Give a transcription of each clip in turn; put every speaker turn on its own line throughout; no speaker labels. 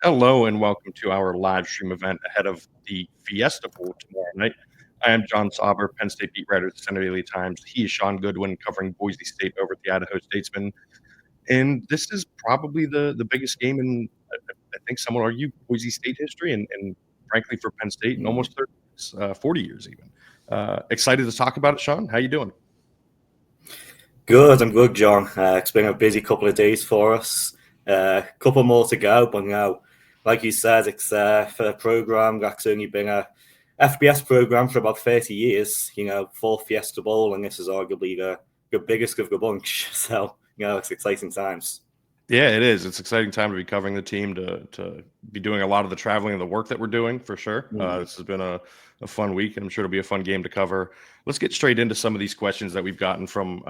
Hello and welcome to our live stream event ahead of the Fiesta Bowl tomorrow night. I am Jon Sauber, Penn State beat writer at the Center Daily Times. He is Shaun Goodwin covering Boise State over at the Idaho Statesman. And this is probably the biggest game in, I think some would argue, Boise State history and frankly for Penn State in almost 30 years, 40 years even. Excited to talk about it, Shaun. How you doing?
Good, I'm good, John. It's been a busy couple of days for us. A couple more to go, but now, like you said, it's for a program that's only been a FBS program for about 30 years. Full Fiesta Bowl, and this is arguably the biggest of the bunch. So, it's exciting times.
Yeah, it is. It's an exciting time to be covering the team, to be doing a lot of the traveling and the work that we're doing, for sure. This has been a fun week, and I'm sure it'll be a fun game to cover. Let's get straight into some of these questions that we've gotten from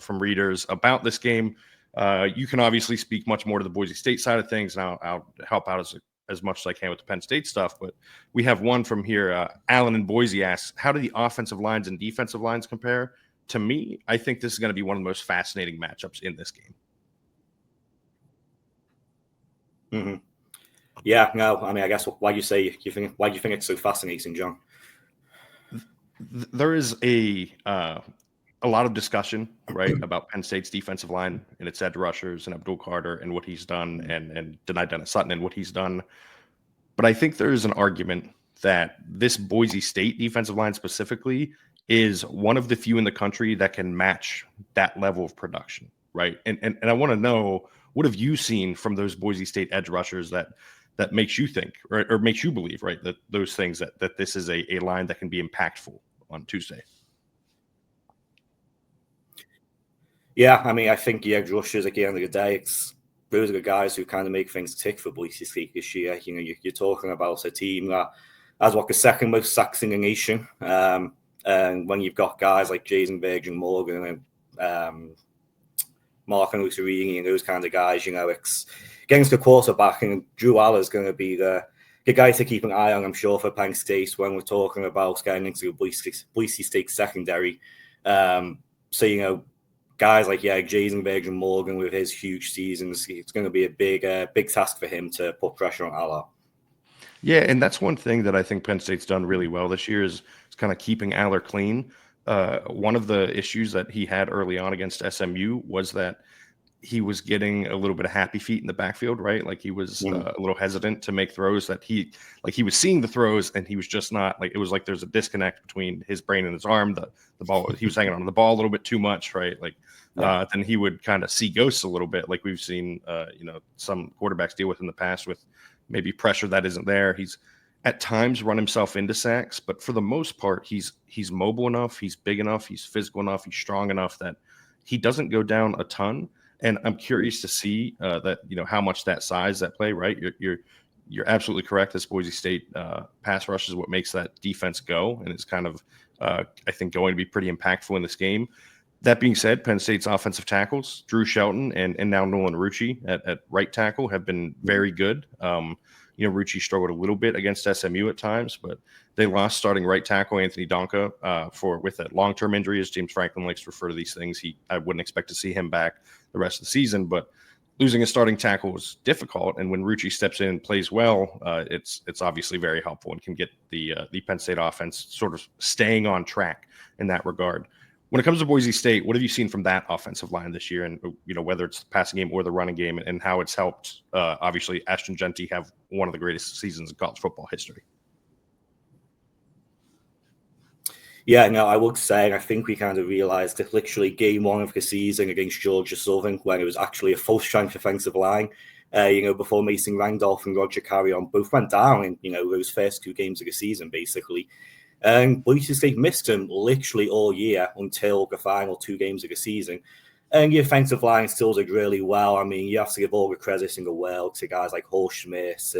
readers about this game. You can obviously speak much more to the Boise State side of things, and I'll help out as much as I can with the Penn State stuff. But we have one from here. Alan in Boise asks, how do the offensive lines and defensive lines compare? To me, I think this is going to be one of the most fascinating matchups in this game.
Mm-hmm. Yeah, no, I mean, I guess why do you think it's so fascinating, John?
There is a lot of discussion, right, about Penn State's defensive line and its edge rushers and Abdul Carter and what he's done, and Denai Dennis Sutton and what he's done. But I think there is an argument that this Boise State defensive line specifically is one of the few in the country that can match that level of production, right? And I want to know, what have you seen from those Boise State edge rushers that makes you think or makes you believe, right, that those things that this is a line that can be impactful on Tuesday?
Yeah, I mean, I think the edge rushers, at the end of the day, those are the guys who kind of make things tick for Boise State this year. You're talking about a team that has the second most sacks in the nation. And when you've got guys like Jason Virgin Morgan and Mark and Lucerini and those kinds of guys, it's against the quarterback, and Drew Aller is going to be the guy to keep an eye on, I'm sure, for Penn State when we're talking about getting into the Boise State secondary. So, guys like Jason Virgin Morgan with his huge seasons, it's going to be a big task for him to put pressure on Aller.
Yeah, and that's one thing that I think Penn State's done really well this year is kind of keeping Aller clean. One of the issues that he had early on against SMU was that he was getting a little bit of happy feet in the backfield, right? Like he was a little hesitant to make throws that he was seeing the throws and he was just not, like, it was like there's a disconnect between his brain and his arm. The ball, he was hanging on to the ball a little bit too much, right? Like then he would kind of see ghosts a little bit, like we've seen some quarterbacks deal with in the past, with maybe pressure that isn't there. He's at times run himself into sacks, but for the most part, he's mobile enough, he's big enough, he's physical enough, he's strong enough that he doesn't go down a ton. And I'm curious to see that, how much that size, that play, right? You're absolutely correct. This Boise State pass rush is what makes that defense go, and it's kind of, I think, going to be pretty impactful in this game. That being said, Penn State's offensive tackles, Drew Shelton and now Nolan Rucci at right tackle, have been very good. Rucci struggled a little bit against SMU at times, but they lost starting right tackle Anthony Donka with a long-term injury, as James Franklin likes to refer to these things. I wouldn't expect to see him back the rest of the season, but losing a starting tackle was difficult. And when Rucci steps in and plays well, it's obviously very helpful and can get the Penn State offense sort of staying on track in that regard. When it comes to Boise State, what have you seen from that offensive line this year? And, whether it's the passing game or the running game, and how it's helped, obviously, Ashton Jeanty have one of the greatest seasons in college football history?
Yeah, no, I would say, I think we kind of realized that literally game one of the season against Georgia Southern, when it was actually a full-strength offensive line, before Mason Randolph and Roger Carrion both went down in, those first two games of the season, basically. And Boise State missed him literally all year until the final two games of the season. And the offensive line still did really well. I mean, you have to give all the credit in the world to guys like Horst Schmidt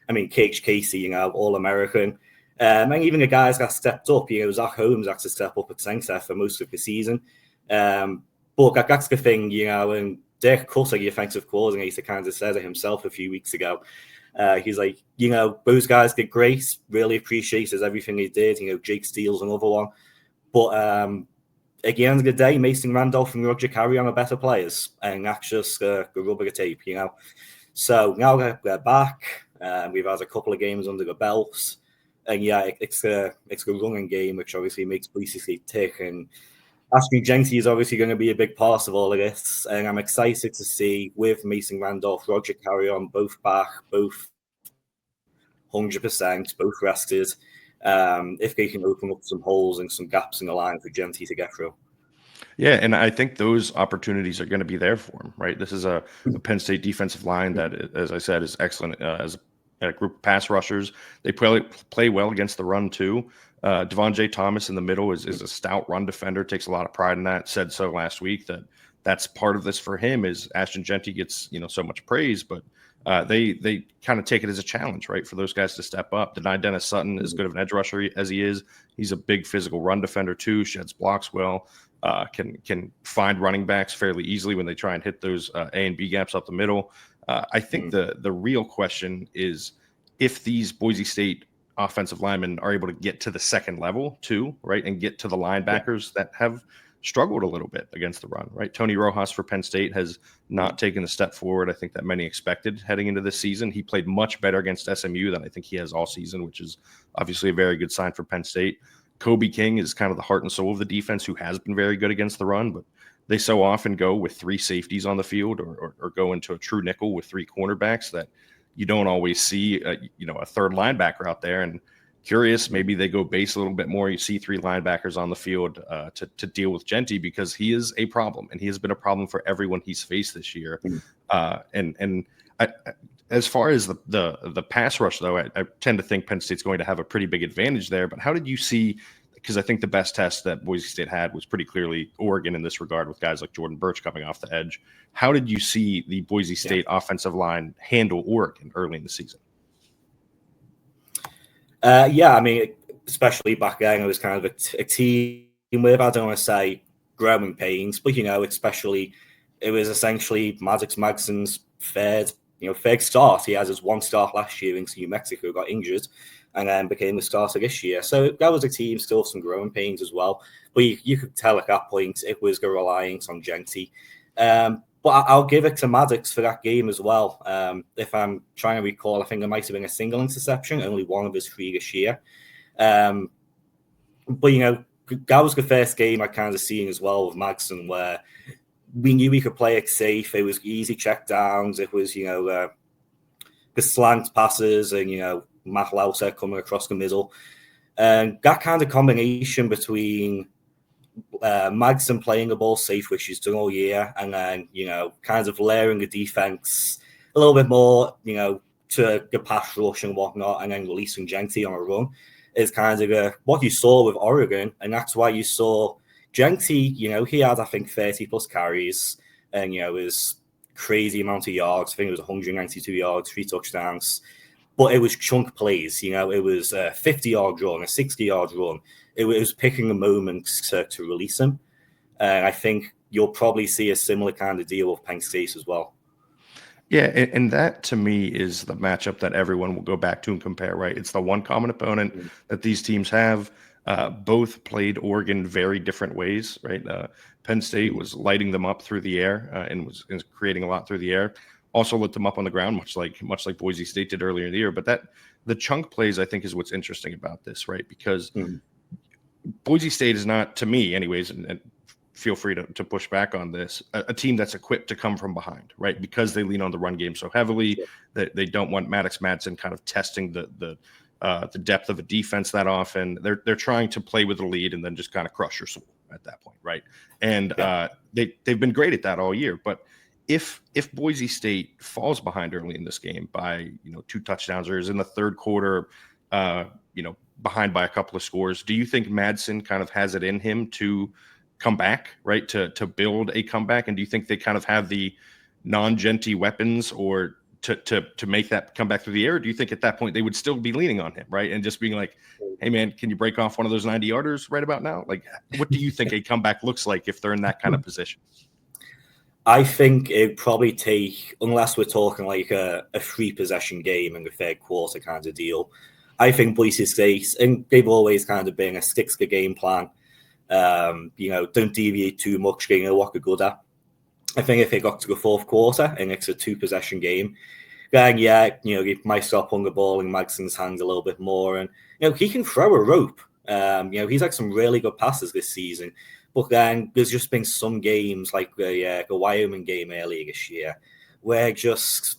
and, Cage Casey, All-American. And even the guys that stepped up, Zach Holmes had to step up at center for most of the season. But that's the thing, and Dirk Cutter, the offensive coordinator, kind of said it himself a few weeks ago. He's like, those guys did great, really appreciated everything they did. Jake Steele's another one. But at the end of the day, Mason Randolph and Roger Carrion are better players. And that's just the rub of the tape, So now they're back. We've had a couple of games under the belts. And yeah, it's a running game, which obviously makes Boise State tick. And Ashton Jeanty is obviously going to be a big part of all of this. And I'm excited to see, with Mason Randolph, Roger Carrion, both back, both 100%, both rested, if they can open up some holes and some gaps in the line for Jeanty to get through.
Yeah, and I think those opportunities are going to be there for him, right? This is a Penn State defensive line that, as I said, is excellent as a group of pass rushers. They play well against the run too. Devon J. Thomas in the middle is a stout run defender, takes a lot of pride in that. Said so last week that's part of this for him. Is Ashton Jeanty gets so much praise, but they kind of take it as a challenge, right, for those guys to step up. Deny Dennis Sutton, as good of an edge rusher as he is, he's a big physical run defender too. Sheds blocks well. Can find running backs fairly easily when they try and hit those A and B gaps up the middle. I think the real question is if these Boise State offensive linemen are able to get to the second level too, right, and get to the linebackers that have struggled a little bit against the run, right? Tony Rojas for Penn State has not taken the step forward I think that many expected heading into this season. He played much better against SMU than I think he has all season, which is obviously a very good sign for Penn State. Kobe King is kind of the heart and soul of the defense, who has been very good against the run, but they so often go with three safeties on the field or go into a true nickel with three cornerbacks that you don't always see a third linebacker out there. And curious, maybe they go base a little bit more. You see three linebackers on the field to deal with Jeanty, because he is a problem, and he has been a problem for everyone he's faced this year. As far as the pass rush, though, I tend to think Penn State's going to have a pretty big advantage there. But how did you see, because I think the best test that Boise State had was pretty clearly Oregon in this regard, with guys like Jordan Birch coming off the edge. How did you see the Boise State offensive line handle Oregon early in the season?
I mean, especially back then, it was kind of a team with, I don't want to say growing pains, but especially it was essentially Maddox Magson's third start. He has his one start last year in New Mexico, got injured, and then became the starter this year. So that was a team still some growing pains as well. But you could tell at that point it was the reliance on Jeanty. But I'll give it to Maddox for that game as well. If I'm trying to recall, I think there might have been a single interception, only one of his 3 this year. But that was the first game I kind of seen as well with Magson, where we knew we could play it safe. It was easy check downs. It was, the slant passes and, Matt Lauter coming across the middle. And that kind of combination between Magson playing the ball safe, which he's done all year, and then, kind of layering the defense a little bit more, to the pass rush and whatnot, and then releasing Jeanty on a run is kind of what you saw with Oregon. And that's why you saw Jeanty, he had, I think, 30 plus carries and, his crazy amount of yards. I think it was 192 yards, 3 touchdowns. But it was chunk plays, it was a 50-yard run, a 60-yard run. It was picking the moments to release him. And I think you'll probably see a similar kind of deal with Penn State as well.
Yeah, and that to me is the matchup that everyone will go back to and compare, right? It's the one common opponent that these teams have. Both played Oregon very different ways, right? Penn State was lighting them up through the air and was creating a lot through the air. Also lit them up on the ground, much like Boise State did earlier in the year. But the chunk plays, I think, is what's interesting about this, right? Because Boise State is not, to me anyways, and feel free to push back on this, a team that's equipped to come from behind, right? Because they lean on the run game so heavily that they don't want Maddox Madsen kind of testing the depth of a defense that often. They're trying to play with the lead and then just kind of crush your soul at that point, right? And they've been great at that all year. But if Boise State falls behind early in this game by 2 touchdowns, or is in the third quarter behind by a couple of scores, do you think Madsen kind of has it in him to come back, right, to build a comeback? And do you think they kind of have the non-Jeanty weapons or to make that come back through the air? Or do you think at that point they would still be leaning on him, right, and just being like, hey man, can you break off one of those 90-yarders right about now? Like, what do you think a comeback looks like if they're in that kind of position?
I think it'd probably take, unless we're talking like a 3-possession game in the third quarter kind of deal, I think Boise State, and they've always kind of been a stick to the game plan, don't deviate too much, what they're good at. I think if it got to the fourth quarter and it's a 2-possession game, Then, yeah, he might start putting the ball in Magson's hands a little bit more. And, he can throw a rope. He's had some really good passes this season. But then there's just been some games like the Wyoming game earlier this year where just,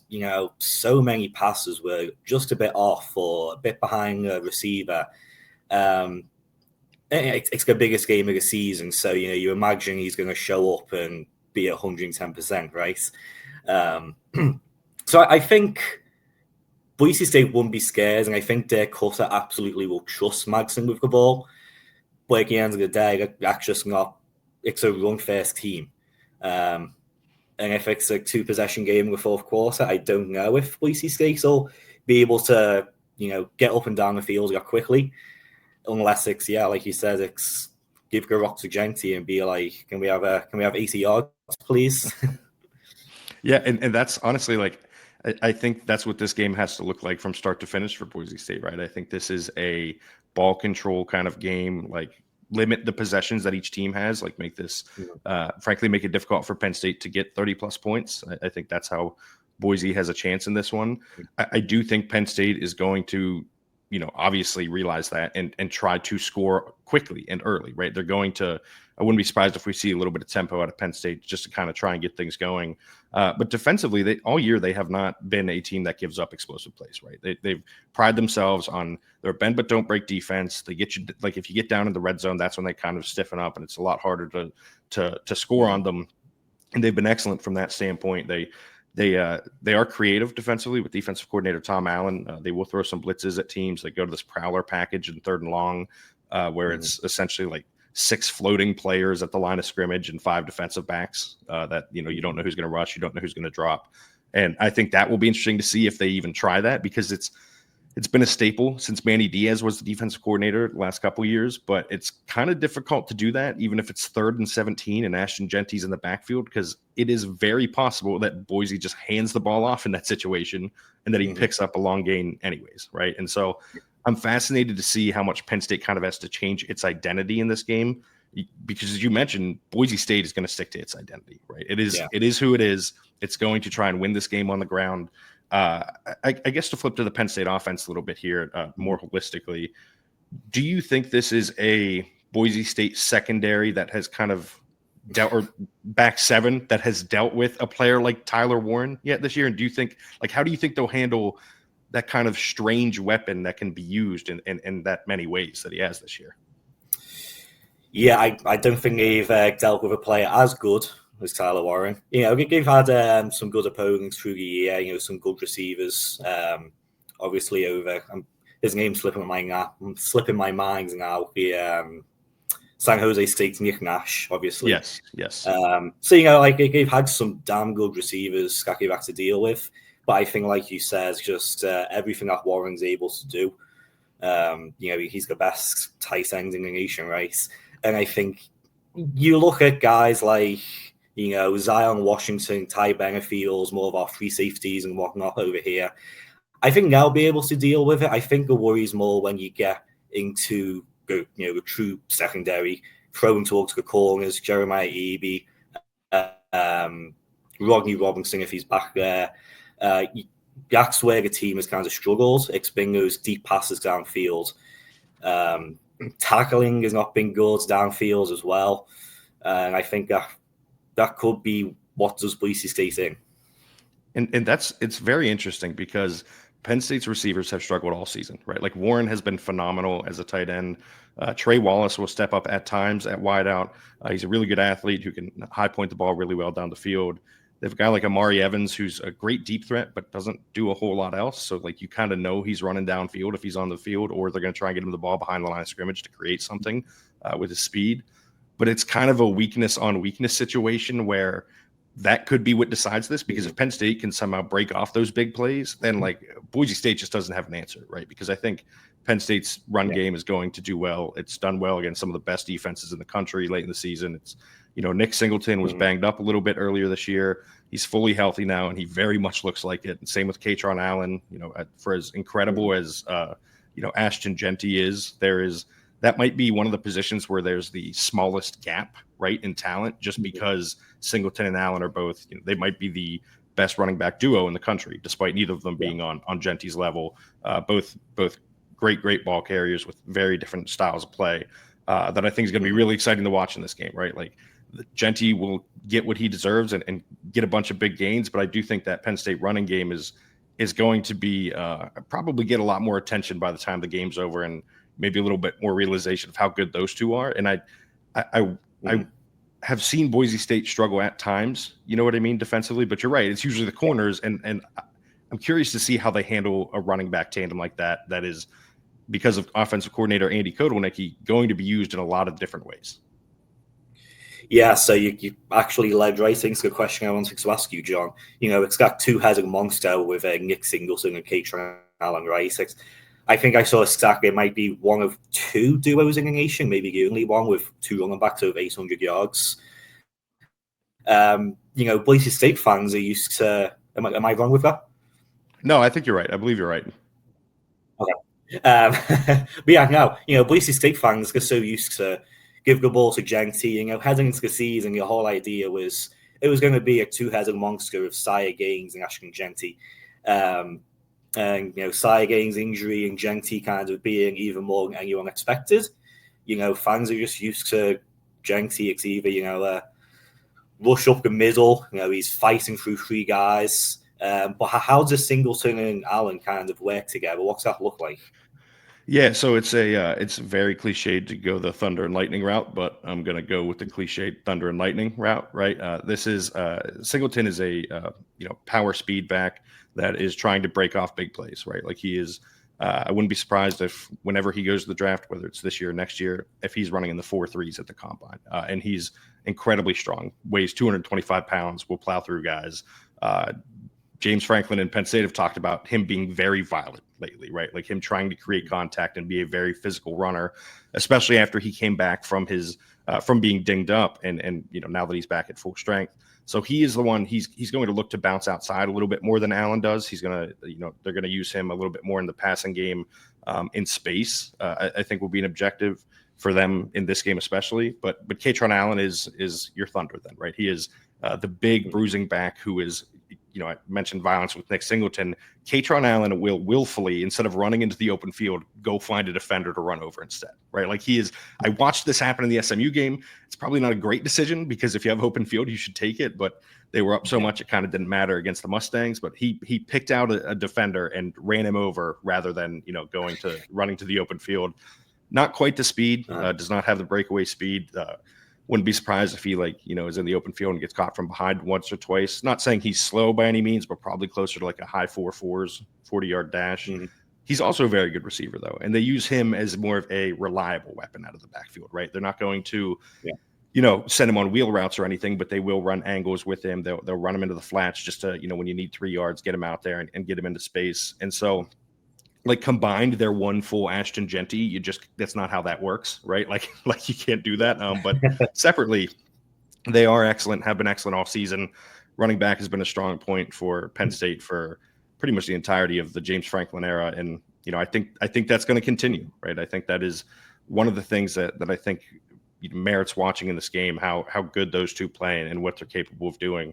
so many passes were just a bit off or a bit behind the receiver. It's the biggest game of the season. So, you imagine he's going to show up and be 110%, right? So I think Boise State won't be scared, and I think their cutter absolutely will trust Magson with the ball. But at the end of the day, that's just not. It's a run-first team. And if it's a 2-possession game in the fourth quarter, I don't know if Boise State will be able to, get up and down the field quickly. Unless it's, like you said, it's give the rock to Genty and be like, can we have 80 yards, please?
Yeah, and that's honestly I think that's what this game has to look like from start to finish for Boise State, right? I think this is a ball control kind of game, limit the possessions that each team has, make this, frankly, make it difficult for Penn State to get 30-plus points. I think that's how Boise has a chance in this one. I do think Penn State is going to, obviously realize that and try to score quickly and early, right? They're going to, I wouldn't be surprised if we see a little bit of tempo out of Penn State just to kind of try and get things going. But defensively, all year, they have not been a team that gives up explosive plays, right? They've pride themselves on their bend but don't break defense. They get you, if you get down in the red zone, that's when they kind of stiffen up and it's a lot harder to score on them. And they've been excellent from that standpoint. They are creative defensively with defensive coordinator Tom Allen. They will throw some blitzes at teams that go to this prowler package in 3rd and long, where it's essentially 6 floating players at the line of scrimmage and 5 defensive backs that, you don't know who's going to rush. You don't know who's going to drop. And I think that will be interesting to see if they even try that, because it's been a staple since Manny Diaz was the defensive coordinator the last couple of years, but it's kind of difficult to do that, even if it's 3rd and 17 and Ashton Genty's in the backfield, because it is very possible that Boise just hands the ball off in that situation and that he picks up a long gain anyways, right? And so I'm fascinated to see how much Penn State kind of has to change its identity in this game, because as you mentioned, Boise State is going to stick to its identity, right? It is who it is. It's going to try and win this game on the ground. I guess to flip to the Penn State offense a little bit here, more holistically, do you think this is a Boise State secondary that has kind of dealt, or back 7 that has dealt with a player like Tyler Warren yet this year? And do you think, how do you think they'll handle that kind of strange weapon that can be used in that many ways that he has this year?
Yeah, I don't think they've dealt with a player as good as Tyler Warren. They've had some good opponents through the year, some good receivers. Obviously, over his name's slipping my mind now. The San Jose State's Nick Nash, obviously.
Yes.
So, they've had some damn good receivers that they've had to deal with. But I think, like you said, just everything that Warren's able to do. He's the best tight end in the nation, right? And I think you look at guys like, Zion Washington, Ty Benefields, more of our free safeties and whatnot over here. I think they'll be able to deal with it. I think the worry's more when you get into the true secondary, throwing towards the corners, Jeremiah Eby, Rodney Robinson if he's back there. That's where the team has kind of struggled. It's been those deep passes downfield. Tackling has not been good downfield as well. And I think that could be what does Boise State in.
And it's very interesting because Penn State's receivers have struggled all season, right? Warren has been phenomenal as a tight end. Trey Wallace will step up at times at wideout. He's a really good athlete who can high point the ball really well down the field. They have a guy like Amari Evans, who's a great deep threat, but doesn't do a whole lot else. So you kind of know he's running downfield if he's on the field, or they're going to try and get him the ball behind the line of scrimmage to create something with his speed. But it's kind of a weakness on weakness situation where that could be what decides this, because if Penn State can somehow break off those big plays, then Boise State just doesn't have an answer, right? Because I think Penn State's run game is going to do well. It's done well against some of the best defenses in the country late in the season. It's, Nick Singleton was banged up a little bit earlier this year. He's fully healthy now, and he very much looks like it. And same with Katron Allen. For as incredible as Ashton Genty is, that might be one of the positions where there's the smallest gap, right, in talent, just because Singleton and Allen are both, they might be the best running back duo in the country, despite neither of them being on Genty's level. Both great ball carriers with very different styles of play that I think is going to be really exciting to watch in this game, right? Like Genty will get what he deserves and get a bunch of big gains, but I do think that Penn State running game is going to be probably get a lot more attention by the time the game's over, and maybe a little bit more realization of how good those two are. And I have seen Boise State struggle at times, you know what I mean, defensively, but you're right. It's usually the corners, and I'm curious to see how they handle a running back tandem like that. That is, because of offensive coordinator Andy Kotelnicki, going to be used in a lot of different ways.
Yeah, so you actually led right into the question I wanted to ask you, John. It's got two-headed monster with Nick Singleton and Katron Allen, right? I think I saw a stat. It might be one of two duos in the nation, maybe the only one with two running backs over 800 yards. Boise State fans are used to. Am I wrong with that?
No, I think you're right. I believe you're right.
Okay. But yeah, no. Boise State fans are so used to give the ball to Genty. Heading into the season, your whole idea was it was going to be a two-headed monster of Sire Gaines and Ashton Genty. And Sire Gaines' injury and Genty kind of being even more than anyone expected. Fans are just used to Genty. It's either rush up the middle. He's fighting through three guys. But how does Singleton and Allen kind of work together? What's that look like?
Yeah, so it's very cliched to go the thunder and lightning route, but I'm gonna go with the cliched thunder and lightning route, right? This is Singleton is a power speed back that is trying to break off big plays, right? Like he is. I wouldn't be surprised if whenever he goes to the draft, whether it's this year or next year, if he's running in the 4.3s at the combine, and he's incredibly strong, weighs 225 pounds, will plow through guys. James Franklin and Penn State have talked about him being very violent lately, right? Like him trying to create contact and be a very physical runner, especially after he came back from his from being dinged up, and now that he's back at full strength. So he is the one. He's going to look to bounce outside a little bit more than Allen does. He's going to they're going to use him a little bit more in the passing game in space. I think will be an objective for them in this game especially. But Katron Allen is your thunder then, right? He is the big bruising back who is. I mentioned violence with Nick Singleton. Katron Allen will willfully, instead of running into the open field, go find a defender to run over instead, right? Like he is. I watched this happen in the SMU game. It's probably not a great decision because if you have open field, you should take it. But they were up so much it kind of didn't matter against the Mustangs. But he picked out a defender and ran him over rather than running to the open field. Not quite the speed. Does not have the breakaway speed. Wouldn't be surprised if he is in the open field and gets caught from behind once or twice. Not saying he's slow by any means, but probably closer to like a high 4.4s, 40-yard dash. Mm-hmm. He's also a very good receiver though. And they use him as more of a reliable weapon out of the backfield, right? They're not going to, send him on wheel routes or anything, but they will run angles with him. They'll run him into the flats just to, when you need 3 yards, get him out there and get him into space. And so like combined, they're one full Ashton Genty. That's not how that works, right? Like you can't do that. But separately, they are excellent, have been excellent all season. Running back has been a strong point for Penn State for pretty much the entirety of the James Franklin era. And, I think that's going to continue, right? I think that is one of the things that I think merits watching in this game, how good those two play and what they're capable of doing.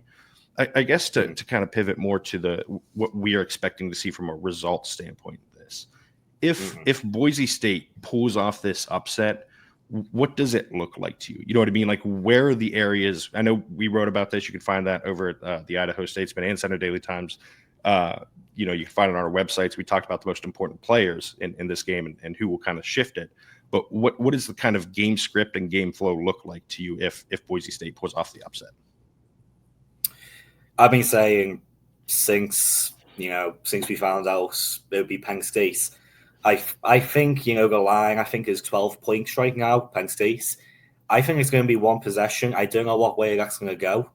I guess to kind of pivot more to what we are expecting to see from a result standpoint. If Boise State pulls off this upset, what does it look like to you? You know what I mean? Like, where are the areas? I know we wrote about this. You can find that over at the Idaho Statesman and Center Daily Times. You can find it on our websites. We talked about the most important players in this game and who will kind of shift it. But what does the kind of game script and game flow look like to you if Boise State pulls off the upset?
I've been saying since we found out it would be Penn State. I think, the line, I think, is 12 points right now, Penn State. I think it's going to be one possession. I don't know what way that's going to go.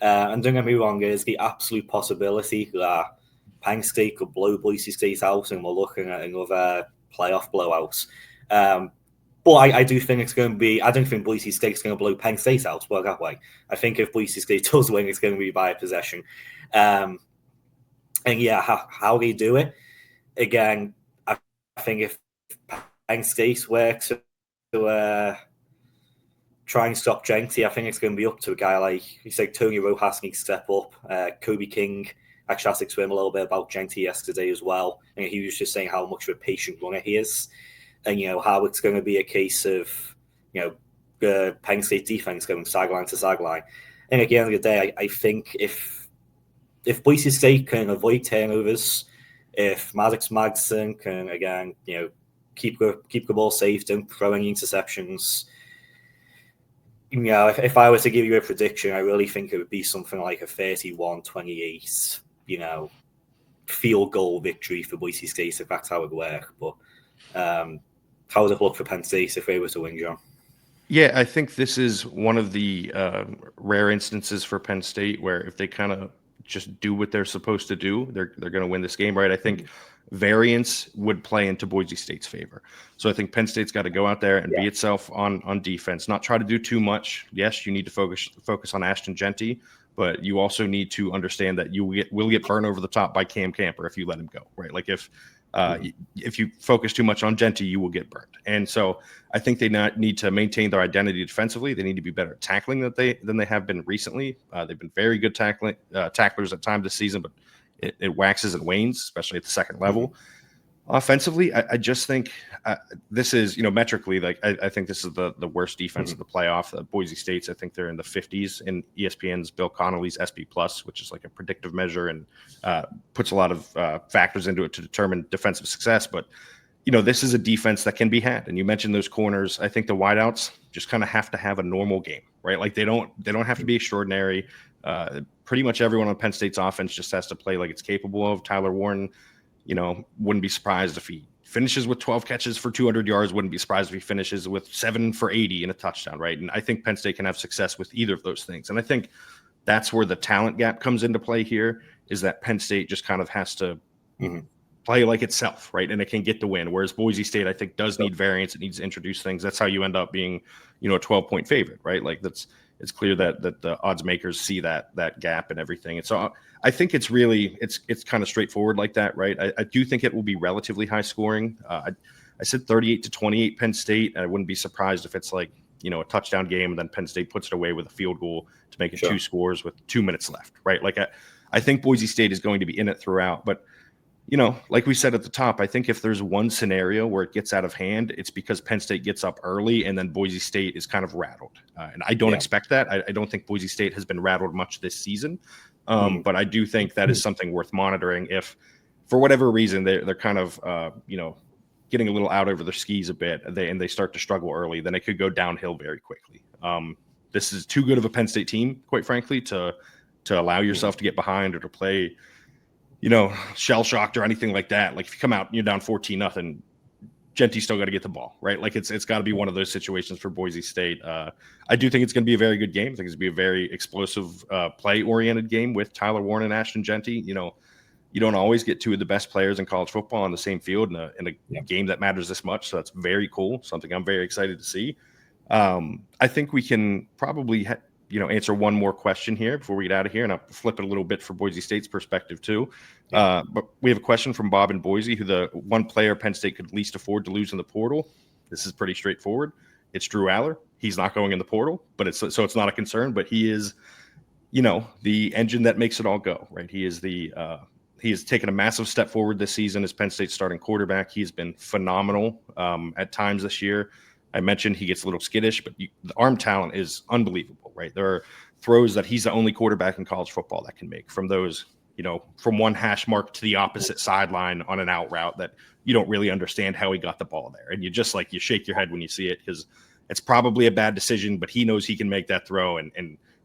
And don't get me wrong, there's the absolute possibility that Penn State could blow Boise State out and we're looking at another playoff blowout. But I do think it's going to be, I don't think Boise State's going to blow Penn State out, well, that way. I think if Boise State does win, it's going to be by a possession. And yeah, how they do it, again, I think if Penn State were to try and stop Genty, I think it's going to be up to a guy like, you say, Tony Rojas needs to step up. Kobe King actually asked to him a little bit about Genty yesterday as well. And he was just saying how much of a patient runner he is. And, how it's going to be a case of, Penn State defense going sideline to sideline. And at the end of the day, I think if Boise State can avoid turnovers, if Maddox Madsen can, again, keep the ball safe, don't throw any interceptions, if I were to give you a prediction, I really think it would be something like a 31-28, field goal victory for Boise State, if that's how it would work. But how would it look for Penn State if they were to win, John?
Yeah, I think this is one of the rare instances for Penn State where if they kind of just do what they're supposed to do, they're going to win this game, right? I think variance would play into Boise State's favor. So I think Penn State's got to go out there and be itself on defense, not try to do too much. Yes, you need to focus on Ashton Genty, but you also need to understand that you will get burned over the top by Cam Camper if you let him go, right? Like if you focus too much on Genty, you will get burned. And so I think they need to maintain their identity defensively. They need to be better at tackling than they have been recently. They've been very good tacklers at times this season, but it waxes and wanes, especially at the second level. Offensively, I just think this is, metrically, like I think this is the worst defense of the playoff. Boise State's, I think they're in the 50s in ESPN's Bill Connolly's SP Plus, which is like a predictive measure and puts a lot of factors into it to determine defensive success. But this is a defense that can be had. And you mentioned those corners. I think the wideouts just kind of have to have a normal game, right? Like they don't have to be extraordinary. Pretty much everyone on Penn State's offense just has to play like it's capable of. Tyler Warren, wouldn't be surprised if he finishes with 12 catches for 200 yards. Wouldn't be surprised if he finishes with 7 for 80 and a touchdown, right? And I think Penn State can have success with either of those things. And I think that's where the talent gap comes into play here, is that Penn State just kind of has to play like itself, right? And it can get the win. Whereas Boise State, I think, does need variance. It needs to introduce things. That's how you end up being, a 12-point favorite, right? Like it's clear that the odds makers see that gap and everything. And so I think it's really, it's kind of straightforward like that, right? I do think it will be relatively high scoring. I said 38-28 Penn State. And I wouldn't be surprised if it's like, a touchdown game and then Penn State puts it away with a field goal to make it 2 scores with 2 minutes left, right? Like I think Boise State is going to be in it throughout, but like we said at the top, I think if there's one scenario where it gets out of hand, it's because Penn State gets up early and then Boise State is kind of rattled. And I don't expect that. I don't think Boise State has been rattled much this season. But I do think that is something worth monitoring if, for whatever reason, they're kind of, getting a little out over their skis a bit and they start to struggle early, then it could go downhill very quickly. This is too good of a Penn State team, quite frankly, to allow yourself to get behind or to play shell-shocked or anything like that. Like if you come out and you're down 14-0, Genty's still got to get the ball, right? Like it's got to be one of those situations for Boise State. I do think it's going to be a very good game. I think it's going to be a very explosive, play-oriented game with Tyler Warren and Ashton Genty. You don't always get two of the best players in college football on the same field in a game that matters this much. So that's very cool. Something I'm very excited to see. I think we can probably answer one more question here before we get out of here, and I'll flip it a little bit for Boise State's perspective too. But we have a question from Bob in Boise, who the one player Penn State could least afford to lose in the portal. This is pretty straightforward. It's Drew Aller. He's not going in the portal, but it's not a concern. But he is, the engine that makes it all go, right? He is he has taken a massive step forward this season as Penn State's starting quarterback. He's been phenomenal at times this year. I mentioned he gets a little skittish, but the arm talent is unbelievable, right? There are throws that he's the only quarterback in college football that can make from those, from one hash mark to the opposite sideline on an out route that you don't really understand how he got the ball there. And you just you shake your head when you see it because it's probably a bad decision, but he knows he can make that throw and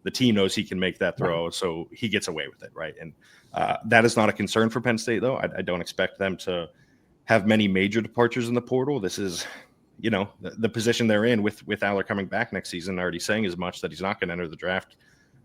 the team knows he can make that throw. So he gets away with it, right? And that is not a concern for Penn State, though. I don't expect them to have many major departures in the portal. This is the position they're in with Aller coming back next season, already saying as much that he's not going to enter the draft.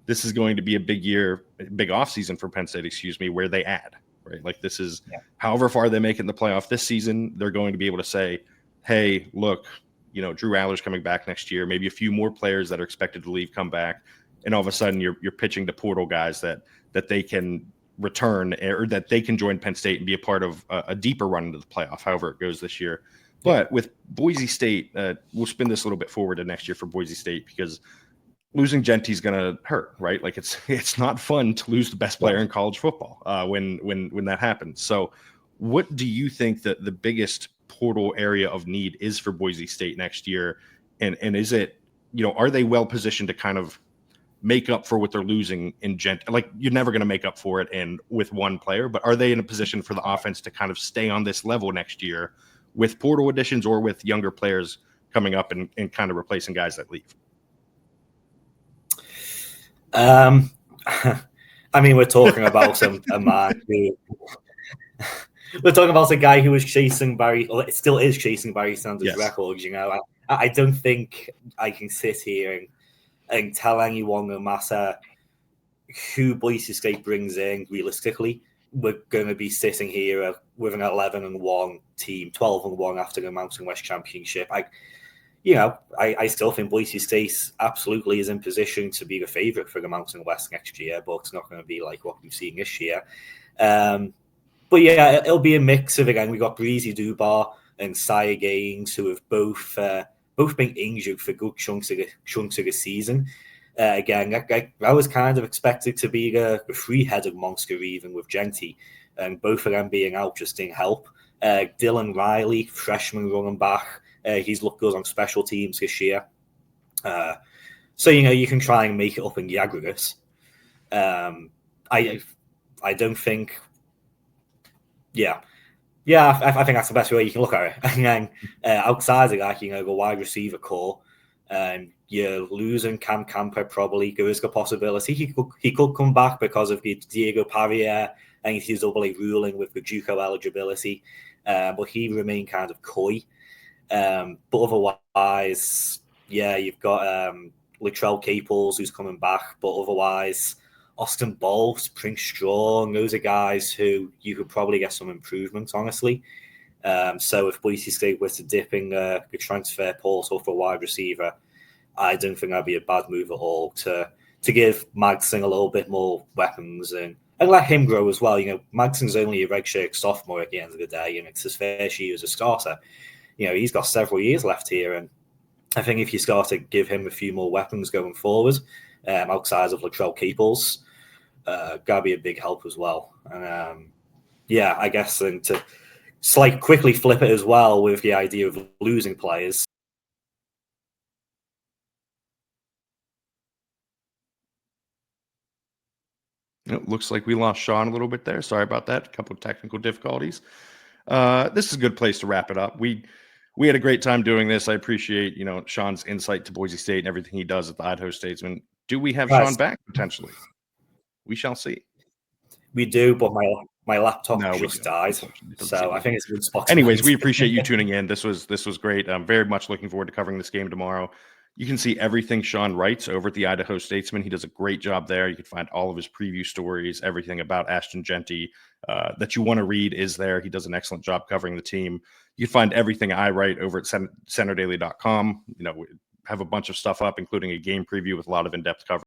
This is going to be a big offseason for Penn State, where they add, right? Like this is however far they make it in the playoff this season, they're going to be able to say, hey, look, Drew Aller's coming back next year. Maybe a few more players that are expected to leave come back. And all of a sudden you're pitching to portal guys that they can return or that they can join Penn State and be a part of a deeper run into the playoff, however it goes this year. But with Boise State, we'll spin this a little bit forward to next year for Boise State, because losing Genty is going to hurt, right? Like it's not fun to lose the best player in college football when that happens. So what do you think that the biggest portal area of need is for Boise State next year? And is it, are they well positioned to kind of make up for what they're losing in Genty? Like, you're never going to make up for it with one player, but are they in a position for the offense to kind of stay on this level next year with portal additions or with younger players coming up and kind of replacing guys that leave?
I mean, we're talking about a man who we're talking about a guy who was chasing Barry, or still is chasing Barry Sanders' records. I don't think I can sit here and tell anyone, no matter who Boise State brings in, realistically, we're going to be sitting here with an 11-1 team, 12-1 after the Mountain West Championship. I still think Boise State absolutely is in position to be the favorite for the Mountain West next year, but it's not going to be like what we've seen this year. But yeah, it'll be a mix of, again, we got Breezy Dubar and Sire Gaines, who have both been injured for good chunks of the season. Again, I was kind of expected to be the three-headed monster even with Genty, and both of them being out just didn't help. Dylan Riley, freshman running back, he's looked good on special teams this year. So, you can try and make it up in the aggregate. I don't think... Yeah, I think that's the best way you can look at it. And then outside of that, the wide receiver core, you're losing Cam Camper probably. There is a possibility he could come back because of the Diego Parrier and his AA ruling with the JUCO eligibility, but he remained kind of coy. But otherwise, you've got Latrell Caples who's coming back, but otherwise, Austin Bowles, Prince Strong, those are guys who you could probably get some improvement, honestly. So if Boise State were to dip in the transfer portal for wide receiver, I don't think that'd be a bad move at all to give Magson a little bit more weapons and let him grow as well. Magson's only a redshirt sophomore at the end of the day, and it's his first year as a starter. He's got several years left here, and I think if you start to give him a few more weapons going forward, outside of Latrell Caples, gotta be a big help as well. And I guess then to quickly flip it as well with the idea of losing players.
It looks like we lost Shaun a little bit there. Sorry about that. A couple of technical difficulties. This is a good place to wrap it up. We had a great time doing this. I appreciate, Shaun's insight to Boise State and everything he does at the Idaho Statesman. Do we have Shaun back potentially? We shall see.
We do, but my laptop just died, so I think it's a good spot.
Anyways, we appreciate you tuning in. This was great. I'm very much looking forward to covering this game tomorrow. You can see everything Shaun writes over at the Idaho Statesman. He does a great job there. You can find all of his preview stories, everything about Ashton Genty that you want to read is there. He does an excellent job covering the team. You can find everything I write over at centerdaily.com. We have a bunch of stuff up, including a game preview with a lot of in-depth coverage.